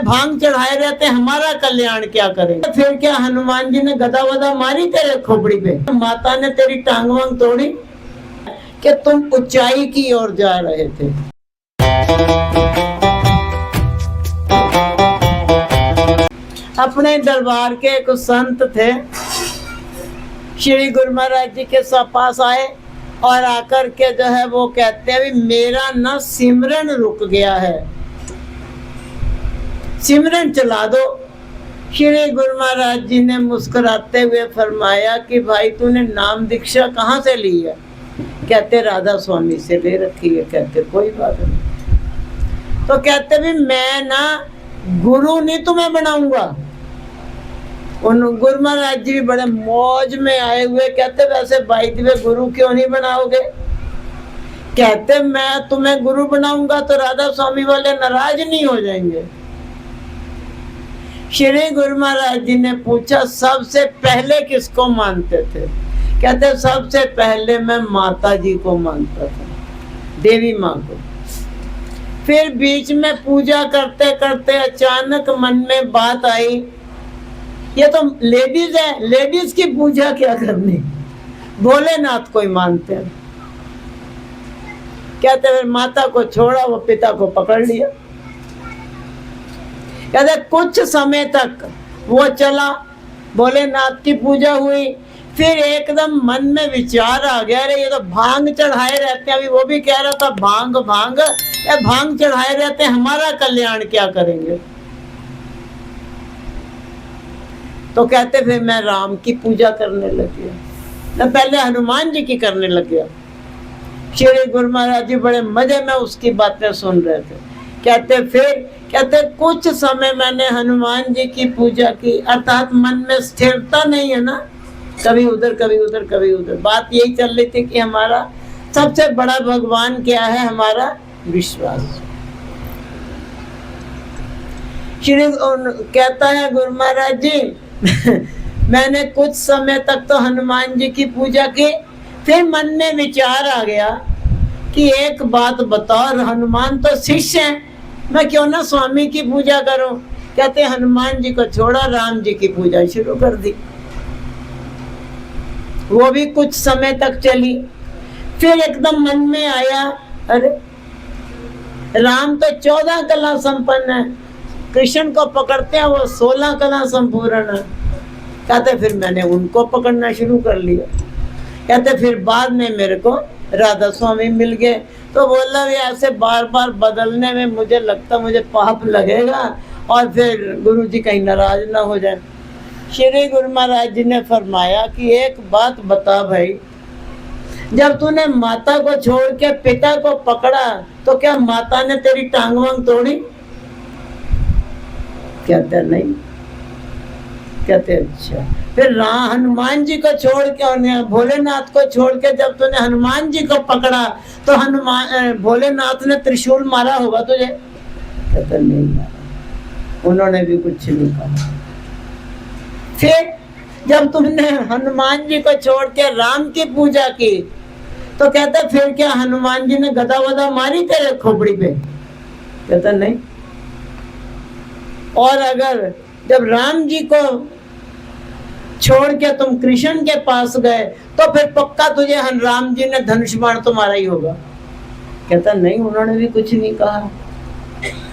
भांग चढ़ाए रहते हमारा कल्याण क्या करेंगे? फिर क्या हनुमान जी ने गदा वदा मारी तेरे खोपड़ी पे? माता ने तेरी टांग वांग तोड़ी कि तुम ऊंचाई की ओर जा रहे थे। अपने दरबार के कुछ संत थे, श्री गुरु महाराज जी के पास आए और आकर के जो है वो कहते हैं भी मेरा ना सिमरन रुक गया है, सिमरन चला दो। श्री गुरु महाराज जी ने मुस्कुराते हुए फरमाया कि भाई तूने नाम दीक्षा कहाँ से ली है? कहते राधा स्वामी से ले रखी है। कहते कोई बात नहीं। तो कहते भी मैं ना गुरु नहीं तुम्हें बनाऊंगा। उन गुरु महाराज जी भी बड़े मौज में आए हुए, कहते वैसे भाई दिवे गुरु क्यों नहीं बनाओगे? कहते मैं तुम्हें गुरु बनाऊंगा तो राधा स्वामी वाले नाराज नहीं हो जाएंगे। श्री गुरु महाराज जी ने पूछा सबसे पहले किसको मानते थे? कहते सबसे पहले मैं माता जी को मानता था, देवी माँ को। फिर बीच में पूजा करते करते अचानक मन में बात आई, ये तो लेडीज है, लेडीज की पूजा क्या करनी, भोलेनाथ को ही मानते हैं। कहते फिर माता को छोड़ा, वो पिता को पकड़ लिया। कहते कुछ समय तक वो चला, भोलेनाथ की पूजा हुई। फिर एकदम मन में विचार आ गया, अरे ये तो भांग चढ़ाए रहते हैं। अभी वो भी कह रहा था भांग भांग, ये भांग चढ़ाए रहते हैं हमारा कल्याण क्या करेंगे? तो कहते फिर मैं राम की पूजा करने लग गया, मैं पहले हनुमान जी की करने लग गया। श्री गुरु महाराज जी बड़े मजे में उसकी बातें सुन रहे थे। कहते कुछ समय मैंने हनुमान जी की पूजा की, अर्थात मन में स्थिरता नहीं है ना, कभी उधर कभी उधर कभी उधर। बात यही चल रही थी कि हमारा सबसे बड़ा भगवान क्या है? हमारा विश्वास। श्री कहता है गुरु महाराज जी मैंने कुछ समय तक तो हनुमान जी की पूजा की, फिर मन में विचार आ गया कि एक बात बताओ, हनुमान तो शिष्य हैं, मैं क्यों ना स्वामी की पूजा करूं? कहते हनुमान जी को छोड़ा, राम जी की पूजा शुरू कर दी। वो भी कुछ समय तक चली। फिर एकदम मन में आया, अरे राम तो 14 कला संपन्न है, कृष्ण को पकड़ते हैं वो 16 कला संपूर्ण है। कहते फिर मैंने उनको पकड़ना शुरू कर लिया। कहते फिर बाद में मेरे को राधा स्वामी मिल गए, तो बोला भी ऐसे बार बार बदलने में मुझे लगता मुझे पाप लगेगा और फिर गुरु जी कहीं नाराज ना हो जाए। श्री गुरु महाराज जी ने फरमाया कि एक बात बता भाई, जब तूने माता को छोड़ के पिता को पकड़ा तो क्या माता ने तेरी टांग वांग तोड़ी? कहते नहीं। कहते अच्छा। फिर हनुमान जी को छोड़ के और भोलेनाथ को छोड़ के जब तूने हनुमान जी को पकड़ा तो भोलेनाथ ने त्रिशूल मारा होगा तुझे? कहते नहीं मारा, उन्होंने भी कुछ नहीं कहा। फिर जब तुमने हनुमान जी को छोड़ के राम की पूजा की तो कहते फिर क्या हनुमान जी ने गदा वदा मारी तेरे खोपड़ी पे? कहते नहीं। और अगर जब राम जी को छोड़ के तुम कृष्ण के पास गए तो फिर पक्का तुझे राम जी ने धनुष बाण तो मारा ही होगा? कहता नहीं, उन्होंने भी कुछ नहीं कहा।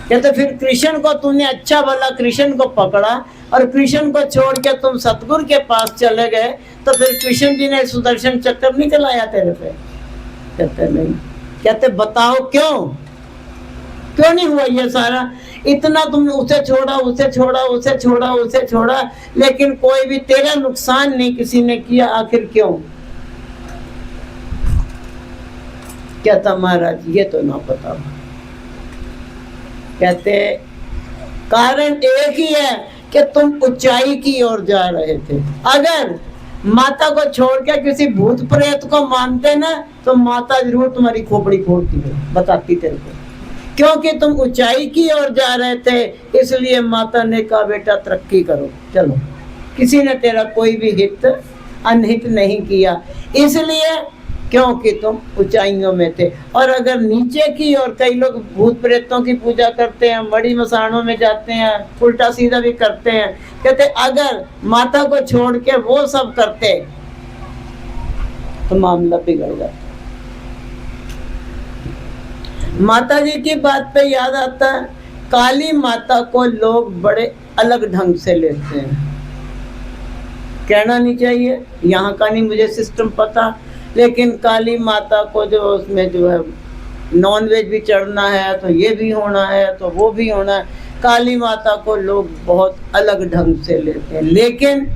कहते फिर कृष्ण को तूने अच्छा भला कृष्ण को पकड़ा और कृष्ण को छोड़ के तुम सतगुरु के पास चले गए तो फिर कृष्ण जी ने सुदर्शन चक्र नहीं चलाया तेरे पे? कहते नहीं। कहते बताओ क्यों नहीं हुआ ये सारा? इतना तुमने उसे छोड़ा, उसे छोड़ा, उसे छोड़ा, उसे छोड़ा, लेकिन कोई भी तेरा नुकसान नहीं किसी ने किया, आखिर क्यों? कहता महाराज ये तो ना पता। कहते कारण एक ही है कि तुम ऊंचाई की ओर जा रहे थे। अगर माता को छोड़ के किसी भूत प्रेत को मानते ना तो माता जरूर तुम्हारी खोपड़ी फोड़ती है, बताती तेरे को, क्योंकि तुम ऊंचाई की ओर जा रहे थे, इसलिए माता ने कहा बेटा तरक्की करो, चलो। किसी ने तेरा कोई भी हित अनहित नहीं किया, इसलिए क्योंकि तुम ऊंचाइयों में थे। और अगर नीचे की, और कई लोग भूत प्रेतों की पूजा करते हैं, मड़ी मसाणों में जाते हैं, उल्टा सीधा भी करते हैं, कहते अगर माता को छोड़ के वो सब करते तो मामला बिगड़ जाता। माता जी की बात पे याद आता है, काली माता को लोग बड़े अलग ढंग से लेते हैं। कहना नहीं चाहिए, यहाँ का नहीं मुझे सिस्टम पता, लेकिन काली माता को जो उसमें जो है नॉन वेज भी चढ़ना है, तो ये भी होना है, तो वो भी होना है। काली माता को लोग बहुत अलग ढंग से लेते हैं, लेकिन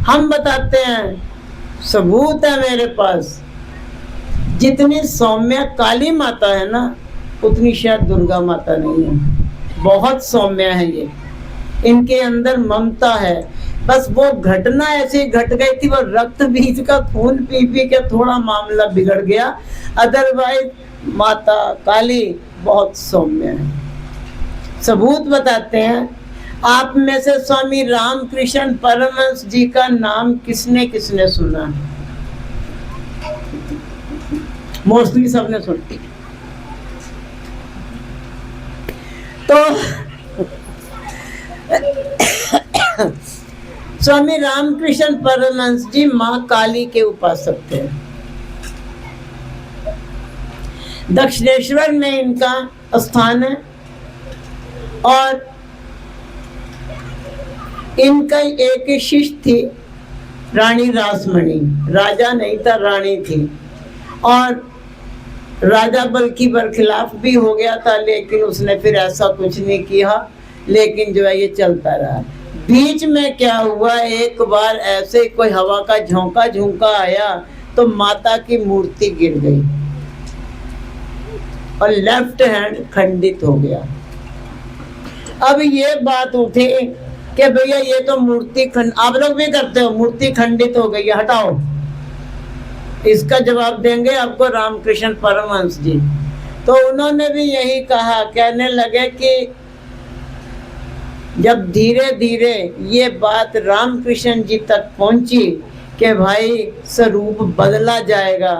हम बताते हैं, सबूत है मेरे पास, जितनी सौम्य काली माता है ना, उतनी शायद दुर्गा माता नहीं है। बहुत सौम्य है ये, इनके अंदर ममता है। बस वो घटना ऐसी घट गई थी, वो रक्त बीज का खून पी पी के थोड़ा मामला बिगड़ गया, अदरवाइज माता काली बहुत सौम्य है। सबूत बताते हैं, आप में से स्वामी रामकृष्ण परमहंस जी का नाम किसने किसने सुना? मोस्टली सबने सुनी। तो स्वामी रामकृष्ण परमहंस जी माँ काली के उपासक थे। दक्षिणेश्वर में इनका स्थान है, और इनका एक शिष्य थी रानी रासमणी। राजा नहीं था, रानी थी, और राजा बल्कि बरखिलाफ भी हो गया था, लेकिन उसने फिर ऐसा कुछ नहीं किया, लेकिन जो है ये चलता रहा। बीच में क्या हुआ, एक बार ऐसे कोई हवा का झोंका झोंका आया तो माता की मूर्ति गिर गई और लेफ्ट हैंड खंडित हो गया। अब ये बात उठी कि भैया ये तो मूर्ति आप लोग भी करते हो, मूर्ति खंडित हो गई, हटाओ। इसका जवाब देंगे आपको रामकृष्ण परमहंस जी। तो उन्होंने भी यही कहा, कहने लगे कि जब धीरे धीरे ये बात रामकृष्ण जी तक पहुंची कि भाई स्वरूप बदला जाएगा,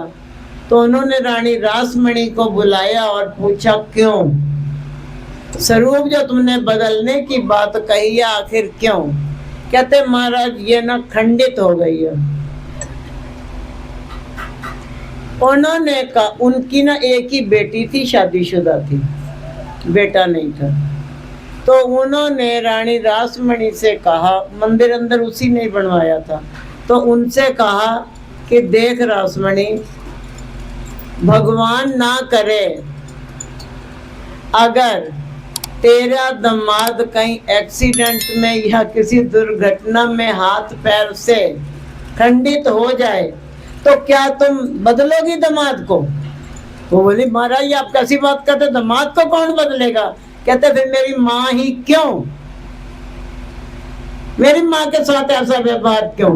तो उन्होंने रानी रासमणी को बुलाया और पूछा क्यों? स्वरूप जो तुमने बदलने की बात कही है, आखिर क्यों? कहते महाराज ये ना खंडित हो गई है। उन्होंने कहा, उनकी ना एक ही बेटी थी, शादीशुदा थी, बेटा नहीं था। तो उन्होंने रानी रासमणी से कहा, मंदिर अंदर उसी ने बनवाया था, तो उनसे कहा कि देख रासमणी, भगवान ना करे अगर तेरा दामाद कहीं एक्सीडेंट में या किसी दुर्घटना में हाथ पैर से खंडित हो जाए तो क्या तुम बदलोगी दामाद को? वो बोली महाराज ये आप कैसी बात करते, दामाद को कौन बदलेगा? कहते फिर मेरी माँ ही क्यों, मेरी माँ के साथ ऐसा व्यवहार क्यों?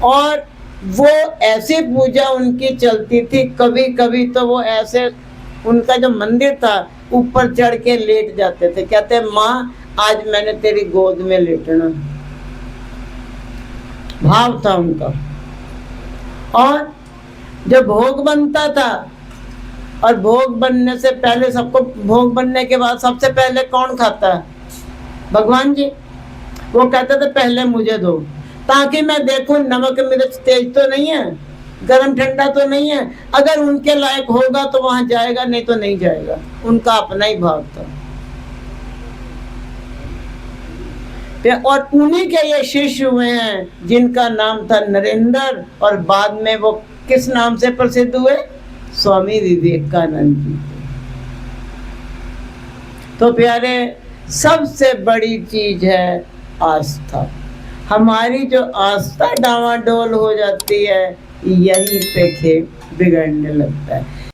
और वो ऐसी पूजा उनकी चलती थी, कभी कभी तो वो ऐसे, उनका जो मंदिर था ऊपर चढ़ के लेट जाते थे। कहते माँ आज मैंने तेरी गोद में लेटना, भाव था उनका। और जब भोग बनता था, और भोग बनने से पहले, सबको भोग बनने के बाद सबसे पहले कौन खाता है? भगवान जी। वो कहते थे पहले मुझे दो, ताकि मैं देखूं नमक मिर्च तेज तो नहीं है, गरम ठंडा तो नहीं है। अगर उनके लायक होगा तो वहां जाएगा, नहीं तो नहीं जाएगा। उनका अपना ही भाव था। और उन्हीं के ये शिष्य हुए हैं जिनका नाम था नरेंद्र, और बाद में वो किस नाम से प्रसिद्ध हुए? स्वामी विवेकानंद जी। तो प्यारे, सबसे बड़ी चीज है आस्था। हमारी जो आस्था डावाडोल हो जाती है, यहीं पे खेल बिगड़ने लगता है।